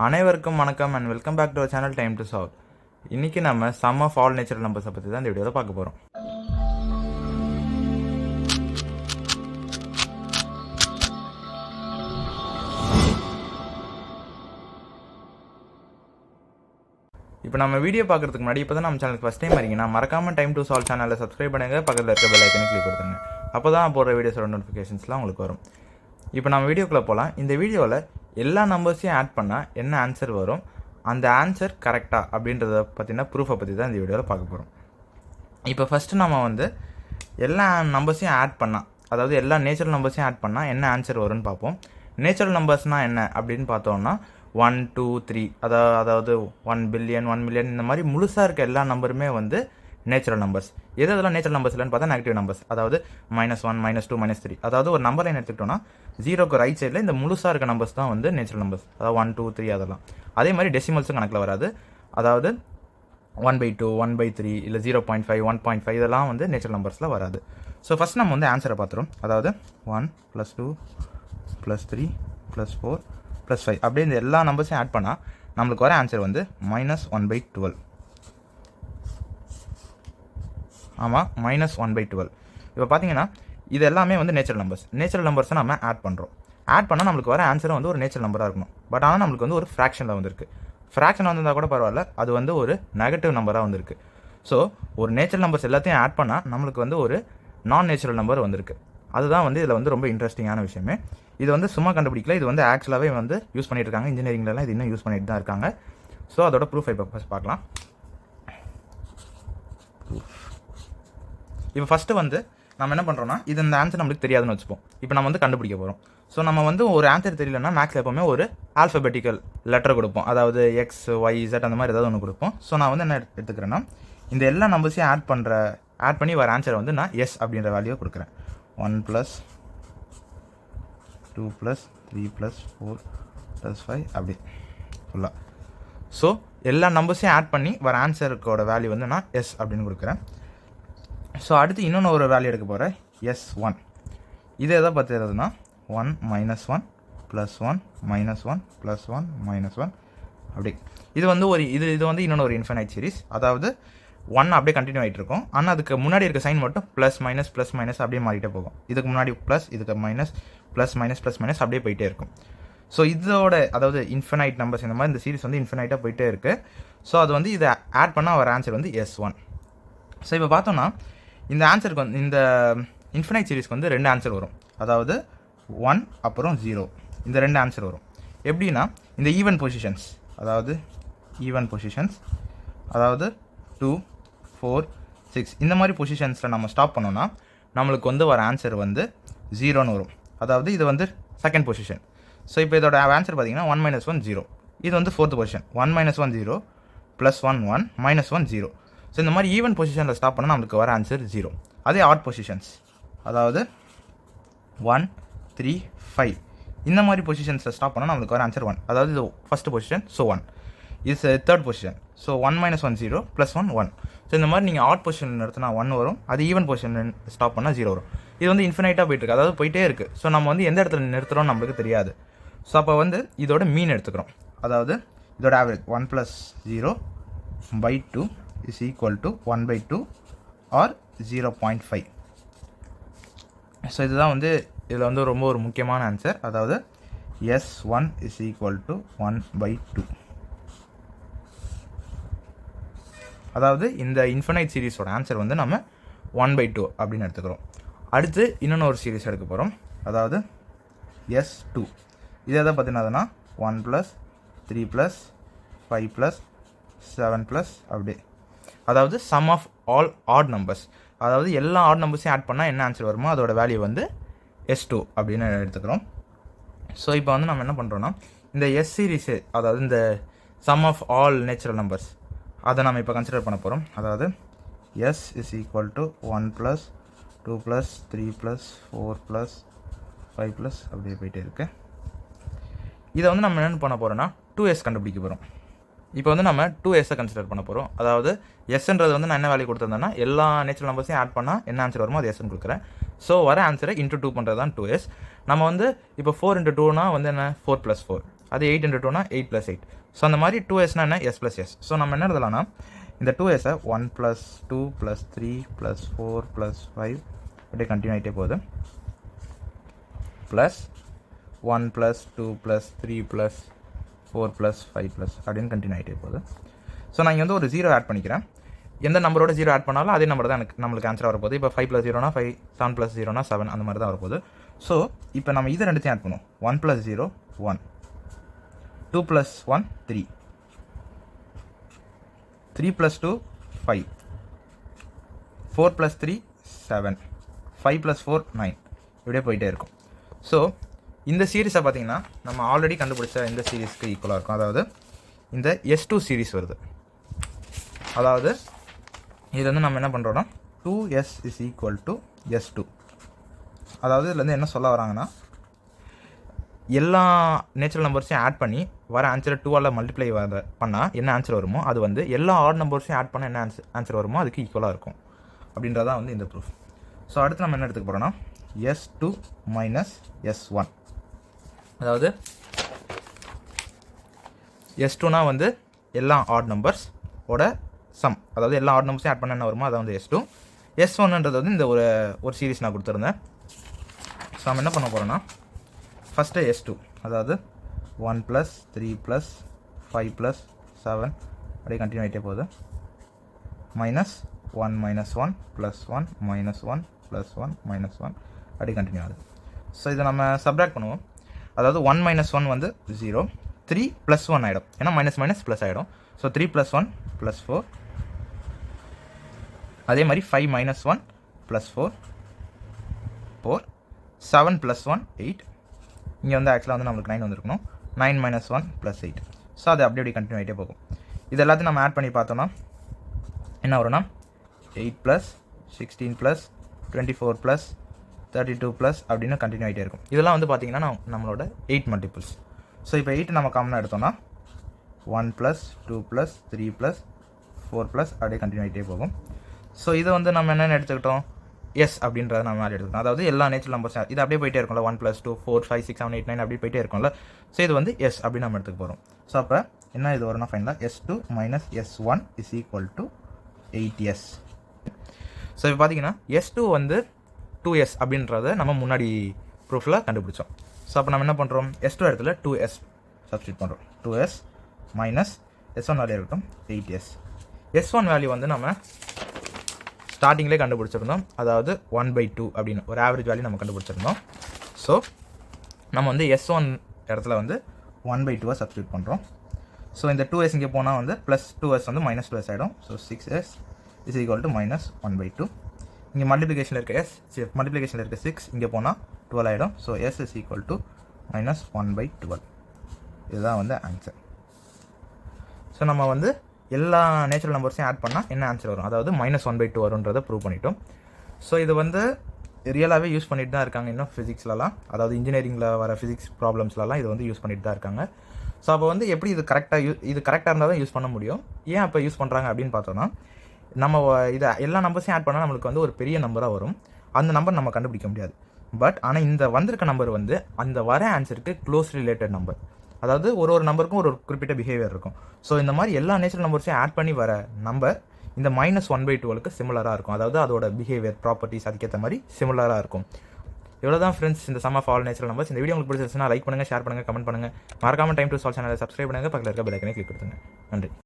அனைவருக்கும் வணக்கம் and welcome back to our channel time to solve. இன்னைக்கு நம்ம சம் ஆஃப் ஆல் நேச்சுரல் நம்பர்ஸை பற்றி தான் இந்த வீடியோவில் பார்க்க போகிறோம். இப்போ நம்ம வீடியோ பார்க்கறதுக்கு முன்னாடி இப்போ தான் நம்ம சேனலுக்கு ஃபஸ்ட் டைம் வரீங்கன்னா மறக்காம டைம் டு சால்வ் சேனலை சப்ஸ்கிரைப் பண்ணுங்கள், பக்கத்தில் இருக்க பெல் ஐக்கனை கிளிக் கொடுத்துருங்க. அப்போ தான் போடுற வீடியோஸோட நோட்டிஃபிகேஷன்ஸ்லாம் உங்களுக்கு வரும். இப்போ நம்ம வீடியோக்குள்ளே போகலாம். இந்த வீடியோவில் எல்லா நம்பர்ஸையும் ஆட் பண்ணால் என்ன ஆன்சர் வரும், அந்த ஆன்சர் கரெக்டாக அப்படின்றத பற்றின ப்ரூஃபை பற்றி தான் இந்த வீடியோவில் பார்க்க போகிறோம். இப்போ ஃபஸ்ட்டு நம்ம எல்லா நம்பர்ஸையும் ஆட் பண்ணால், அதாவது எல்லா நேச்சுரல் நம்பர்ஸையும் ஆட் பண்ணால் என்ன ஆன்சர் வரும்னு பார்ப்போம். நேச்சுரல் நம்பர்ஸ்னால் என்ன அப்படின்னு பார்த்தோம்னா 1, 2, 3, அதாவது 1 பில்லியன் 1 மில்லியன் இந்த மாதிரி முழுசாக இருக்க எல்லா நம்பருமே நேச்சுரல் நம்பர்ஸ். எதெல்லாம் நேச்சுரல் நம்பர்ஸ் இல்லைன்னு பார்த்தா நெகட்டிவ் நம்பர்ஸ், அதாவது -1, -2, -3. அதாவது ஒரு நம்பர் லைன் எடுத்துக்கிட்டோம்னா 0க்கு ரைட் சைடில் இந்த முழுசாக இருக்க நம்பர்ஸ் தான் நேச்சுரல் நம்பர்ஸ், அதாவது 1, 2, 3 அதெல்லாம். அதே மாதிரி டெசிமல்ஸும் கணக்கில் வராது, அதாவது 1/2, 1/3 இல்லை 0.5, 1.5 இதெல்லாம் நேச்சுரல் நம்பர்ஸில் வராது. ஸோ ஃபஸ்ட் நம்ம ஆன்சரை பார்த்துரும். அதாவது 1 + 2 + 3 + 4 + 5 அப்படியே இந்த எல்லா நம்பர்ஸையும் ஆட் பண்ணால் நம்மளுக்கு வர ஆன்சர் -1/12. ஆமாம், -1/12. இப்போ பார்த்தீங்கன்னா இது எல்லாமே நேச்சுரல் நம்பர்ஸ். நேச்சுரல் நம்பர்ஸை நம்ம ஆட் பண்ணுறோம். ஆட் பண்ணால் நம்மளுக்கு வர ஆன்சர் ஒரு நேச்சுரல் நம்பராக இருக்கணும். பட் ஆனால் நம்மளுக்கு ஒரு ஃப்ராக்ஷனில் வந்திருக்கு. ஃப்ராக்ஷன் வந்திருந்தால் கூட பரவாயில்ல, அது ஒரு நெகட்டிவ் நம்பராக வந்திருக்கு. ஸோ ஒரு நேச்சுரல் நம்பர்ஸ் எல்லாத்தையும் ஆட் பண்ணால் நம்மளுக்கு ஒரு நான் நேச்சுரல் நம்பர் வந்திருக்கு. அதுதான் இதில் ரொம்ப இன்ட்ரெஸ்டிங்கான விஷயமே. இது சும்மா கண்டுபிடிக்கல, இது ஆக்சுவலாகவே யூஸ் பண்ணிட்டு இருக்காங்க. இன்ஜினியரிங்லலாம் இது இன்னும் யூஸ் பண்ணிட்டு தான் இருக்காங்க. ஸோ அதோட ப்ரூஃப் இப்போ ஃபஸ்ட் பார்க்கலாம். இப்போ ஃபஸ்ட்டு நம்ம என்ன பண்ணுறோம்னா, இந்த ஆன்சர் நம்மளுக்கு தெரியாதுன்னு வச்சுப்போம். இப்போ நம்ம கண்டுபிடிக்க போகிறோம். ஸோ நம்ம ஒரு ஆன்சர் தெரியலன்னா மேக்ஸில் எப்போவுமே ஒரு ஆல்ஃபபெட்டிக்கல் லெட்டர் கொடுப்போம், அதாவது X, Y, Z அந்த மாதிரி ஏதாவது ஒன்று கொடுப்போம். ஸோ நான் என்ன எடுத்துக்கிறேன்னா, இந்த எல்லா நம்பர்ஸையும் ஆட் பண்ணி வர ஆன்சர் நான் எஸ் அப்படின்ற வேல்யூவை கொடுக்குறேன். 1 + 2 + 3 + 4 + 5 அப்படி ஃபுல்லாக. ஸோ எல்லா நம்பர்ஸையும் ஆட் பண்ணி வர ஆன்சருக்கோட வேல்யூ நான் எஸ் அப்படின்னு கொடுக்குறேன். ஸோ அடுத்து இன்னொன்று ஒரு வேல்யூ எடுக்க போகிறேன், S1. இது எதை பற்றி எதுனா 1 - 1 + 1 - 1 + 1 - 1 அப்படி. இது இது இன்னொன்று ஒரு இன்ஃபைனைட் சீரிஸ். அதாவது 1 அப்படியே கண்டினியூ ஆகிட்டு இருக்கும். ஆனால் அதுக்கு முன்னாடி இருக்க சைன் மட்டும் +- அப்படியே மாறிட்டே போகும். இதுக்கு முன்னாடி ப்ளஸ், இதுக்கு மைனஸ், +- அப்படியே போயிட்டே இருக்கும். ஸோ இதோட அதாவது இன்ஃபைனைட் நம்பர்ஸ் இந்த மாதிரி இந்த சீரிஸ் இன்ஃபைனைட்டாக போயிட்டே இருக்குது. ஸோ அது இதை ஆட் பண்ணால் வர ஆன்சர் S1. ஸோ இப்போ பார்த்தோம்னா இந்த ஆன்சருக்கு இந்த இன்ஃபினைட் சீரிஸ்க்கு 2 ஆன்சர் வரும். அதாவது 1 அப்புறம் 0, இந்த 2 ஆன்சர் வரும். எப்படின்னா இந்த ஈவன் பொசிஷன்ஸ், அதாவது 2, 4, 6 இந்த மாதிரி பொசிஷன்ஸில் நம்ம ஸ்டாப் பண்ணோம்னா நம்மளுக்கு வர ஆன்சர் 0ன்னு வரும். அதாவது இது செகண்ட் பொசிஷன். ஸோ இப்போ இதோட ஆன்சர் பார்த்தீங்கன்னா 1 - 1 0. இது ஃபோர்த் பொசிஷன். 1 - 1 0 +1 1 -1 0. ஸோ இந்த மாதிரி ஈவன் பொசிஷனில் ஸ்டாப் பண்ணால் நம்மளுக்கு வர ஆன்சர் 0. அதே ஆட் பொசிஷன்ஸ், அதாவது 1 3 5 இந்த மாதிரி பொசிஷன்ஸில் ஸ்டாப் பண்ணால் நம்மளுக்கு வர ஆன்சர் 1. அதாவது இது ஃபஸ்ட் பொசிஷன், ஸோ 1. இது தேர்ட் பொசிஷன், ஸோ 1 - 1 0 +1 1. ஸோ இந்த மாதிரி நீங்கள் ஆட் பொசிஷன் நிறுத்தினா 1 வரும். அது ஈவன் பொசிஷன் ஸ்டாப் பண்ணால் 0 வரும். இது இன்ஃபினைட்டாக போயிட்டு இருக்கு, அதாவது போயிட்டே இருக்குது. ஸோ நம்ம எந்த இடத்துல நிறுத்துகிறோம் நம்மளுக்கு தெரியாது. ஸோ அப்போ இதோட மீன் எடுத்துக்கிறோம். அதாவது இதோட ஆவரேஜ் 1 + 0/2 = 1/2 ஆர் 0.5. ஸோ இதுதான் இதில் ரொம்ப ஒரு முக்கியமான ஆன்சர். அதாவது S1 = 1/2. அதாவது இந்த இன்ஃபினைட் சீரிஸோட ஆன்சர் நம்ம 1/2 அப்படின்னு எடுத்துக்கிறோம். அடுத்து இன்னொன்று ஒரு சீரிஸ் எடுக்க போகிறோம், அதாவது S2. இது எதை பார்த்தீங்கன்னா 1 + 3 + 5 + 7 அப்படி. அதாவது sum of all odd numbers, அதாவது எல்லா ஆட் நம்பர்ஸையும் ஆட் பண்ணால் என்ன ஆன்சர் வருமோ அதோட வேல்யூ S2 அப்படின்னு எடுத்துக்கிறோம். ஸோ இப்போ நம்ம என்ன பண்ணுறோன்னா, இந்த எஸ் சீரீஸு, அதாவது இந்த sum of all natural numbers, அதை நம்ம இப்போ கன்சிடர் பண்ண போகிறோம். அதாவது S = 1 + 2 + 3 + 4 + 5 அப்படியே போயிட்டே இருக்கு. இதை நம்ம என்ன பண்ண போகிறோன்னா 2s கண்டுபிடிக்க போகிறோம். இப்போ நம்ம 2s கன்சிடர் பண்ண போகிறோம். அதாவது எஸ்ன்றது நான் என்ன வேல்யூ கொடுத்துருந்தேன்னா, எல்லா நேச்சுரல் நம்பர்ஸையும் ஆட் பண்ணால் என்ன ஆன்சர் வருமோ அது எஸ்ன்னு கொடுக்குறேன். ஸோ வர ஆன்சரை × 2 பண்ணுறது தான் 2s. நம்ம இப்போ 4 × 2னா என்ன 4 + 4. அது 8 into 2னா 8 + 8. ஸோ அந்த மாதிரி 2s என்ன s + s. ஸோ நம்ம என்ன எழுதலாம்னா இந்த 2s 1 + 2 + 3 + 4 + 5 அப்படியே கண்டினியூ ஆகிட்டே போகுது ப்ளஸ் 1 + 2 + 3 + 4 + 5 அப்படின்னு கண்டினியூ ஆகிட்டே போகுது. ஸோ நான் இங்கே வந்து ஒரு 0 ஆட் பண்ணிக்கிறேன். எந்த நம்பரோட 0 ஆட் பண்ணாலும் அதே நம்பர் தான் நம்மளுக்கு ஆன்சர் வரப்போகுது. இப்போ 5 + 0னா 5, 7 + 0னா 7 அந்த மாதிரி தான் வரப்போகுது. ஸோ இப்போ நம்ம இது ரெண்டுத்தையும் ஆட் பண்ணுவோம். 1 + 0 1, 2 + 1 3, 3 + 2 5, 4 + 3 7, 5 + 4 9 இப்படியே போயிட்டே இருக்கும். ஸோ இந்த சீரீஸை பார்த்தீங்கன்னா நம்ம ஆல்ரெடி கண்டுபிடிச்ச இந்த சீரீஸ்க்கு ஈக்குவலாக இருக்கும். அதாவது இந்த S2 சீரீஸ் வருது. அதாவது இது வந்து நம்ம என்ன பண்ணுறோன்னா 2s = S2. அதாவது இதுலேருந்து என்ன சொல்ல வராங்கன்னா எல்லா நேச்சுரல் நம்பர்ஸையும் ஆட் பண்ணி வர ஆன்சரை 2ஆல் மல்டிப்ளை பண்ணால் என்ன ஆன்சர் வருமோ அது வந்து எல்லா ஆட் நம்பர்ஸையும் ஆட் பண்ணால் என்ன ஆன்சர் வருமோ அதுக்கு ஈக்குவலாக இருக்கும் அப்படின்றதான் வந்து இந்த ப்ரூஃப். ஸோ அடுத்து நம்ம என்ன எடுத்துக்க போகிறோன்னா S2 - S1. அதாவது S2னா வந்து எல்லா ஆட் நம்பர்ஸ் ஓட சம். அதாவது எல்லா ஆட் நம்பர்ஸையும் ஆட் பண்ண என்ன வருமோ அதான் வந்து S2. S1ன்றது வந்து இந்த ஒரு சீரீஸ் நான் கொடுத்துருந்தேன். ஸோ நம்ம என்ன பண்ண போகிறோன்னா ஃபஸ்ட்டு S2 அதாவது 1 + 3 + 5 + 7 அப்படியே கண்டினியூ ஆகிட்டே போகுது -1 - 1 + 1 -1 + 1 -1 அப்படி கண்டினியூ ஆகுது. ஸோ இதை நம்ம சப்ராக்ட் பண்ணுவோம். அதாவது 1 - 1 வந்து 0, 3 + 1 ஆகிடும். ஏன்னா மைனஸ் ப்ளஸ் ஆகிடும். ஸோ 3 + 1 + 4. அதே மாதிரி 5 - 1 + 4 4, 7 + 1 8. இங்கே வந்து ஆக்சுவலாக வந்து நம்மளுக்கு 9 வந்துருக்கணும். 9 - 1 + 8. ஸோ அது அப்படி கண்டினியூ ஆகிட்டே போகும். இது எல்லாத்தையும் நம்ம ஆட் பண்ணி பார்த்தோம்னா என்ன வரும்னா 8 + 16 + 24 + 32 அப்படின்னு கண்டினியூ ஆகிட்டே இருக்கும். இதெல்லாம் வந்து பார்த்தீங்கன்னா நம்மளோட 8 மல்டிபிள்ஸ். ஸோ இப்போ 8 நம்ம காமனாக எடுத்தோம்னா 1 + 2 + 3 + 4 அப்படியே கண்டினியூ ஆகிட்டே போகும். ஸோ இதை வந்து நம்ம என்னென்னு எடுத்துக்கிட்டோம் எஸ் அப்படின்றத நம்ம மாதிரி எடுத்துக்கிட்டோம். அதாவது எல்லா நேச்சுரல் நம்பர்ஸும் இது அப்படியே போயிட்டே இருக்கும்ல 1 + 2 4 5 6 7 8 9 அப்படி போயிட்டே இருக்கும்ல. ஸோ இது வந்து எஸ் அப்படின்னு நம்ம எடுத்துக்க போகிறோம். ஸோ அப்போ என்ன இது வரும்னா ஃபைனலாக S2 - S1 = 8s. ஸோ இப்போ பார்த்தீங்கன்னா S2 வந்து 2s அப்படின்றத நம்ம முன்னாடி ப்ரூஃபில் கண்டுபிடிச்சோம். ஸோ அப்போ நம்ம என்ன பண்ணுறோம் S2 இடத்துல 2s சப்ஸ்டியூட் பண்ணுறோம். 2s - S1 வேல்யூ இருக்கட்டும் 8s. S1 வேல்யூ வந்து நம்ம ஸ்டார்டிங்லேயே கண்டுபிடிச்சிருந்தோம். அதாவது 1/2 அப்படின்னு ஒரு ஆவரேஜ் வேல்யூ நம்ம கண்டுபிடிச்சிருந்தோம். ஸோ நம்ம வந்து S1 இடத்துல வந்து 1/2 சப்ஸ்டியூட் பண்ணுறோம். ஸோ இந்த 2s இங்கே போனால் வந்து +2s வந்து -2s ஆகிடும். So 6s = -1/2. இங்கே மல்டிப்ளிகேஷனில் இருக்க 6 இங்கே போனால் 12 ஆகிடும். So s = -1/12. இதுதான் வந்து ஆன்சர். ஸோ நம்ம வந்து எல்லா நேச்சுரல் நம்பர்ஸையும் ஆட் பண்ணால் என்ன ஆன்சர் வரும், அதாவது -1/2 வரும்ன்றதை ப்ரூவ் பண்ணிட்டோம். ஸோ இது வந்து ரியலாகவே யூஸ் பண்ணிட்டு தான் இருக்காங்க இன்னும் ஃபிசிக்ஸ்லலாம். அதாவது இன்ஜினியரிங்கில் வர ஃபிசிக்ஸ் ப்ராப்ளம்ஸ்லலாம் இது வந்து யூஸ் பண்ணிட்டு தான் இருக்காங்க. ஸோ அப்போ வந்து எப்படி இது கரெக்டாக இருந்தால் தான் யூஸ் பண்ண முடியும். ஏன் அப்போ யூஸ் பண்ணுறாங்க அப்படின்னு பார்த்தோன்னா நம்ம இதை எல்லா நம்பர்ஸையும் ஆட் பண்ணால் நம்மளுக்கு வந்து ஒரு பெரிய நம்பராக வரும். அந்த நம்பர் நம்ம கண்டுபிடிக்க முடியாது. பட் ஆனால் இந்த வந்திருக்க நம்பர் வந்து அந்த வர ஆன்சருக்கு க்ளோஸ் ரிலேட்டட் நம்பர். அதாவது ஒரு நம்பருக்கும் ஒரு குறிப்பிட்ட பிஹேவியர் இருக்கும். ஸோ இந்த மாதிரி எல்லா நேச்சுரல் நம்பர்ஸையும் ஆட் பண்ணி வர நம்பர் இந்த -1/12க்கு சிமிலராக இருக்கும். அதாவது அதோட பிஹேவியர் ப்ராப்பர்ட்டிஸ் அதுக்கேற்ற மாதிரி சிமிலராக இருக்கும். இவ்வளோதான் ஃப்ரெண்ட்ஸ் இந்த sum of all natural numbers. இந்த வீடியோ உங்களுக்கு பிடிச்சிருந்துச்சுன்னா லைக் பண்ணுங்கள், ஷேர் பண்ணுங்கள், கமெண்ட் பண்ணுங்கள். மறக்காம டைம் டு சால்வ் சேனலை சப்ஸ்கிரைப் பண்ணுங்கள். பக்கத்தில் இருக்க பெல் ஐக்கனை கிளிக் கொடுத்துங்க. நன்றி.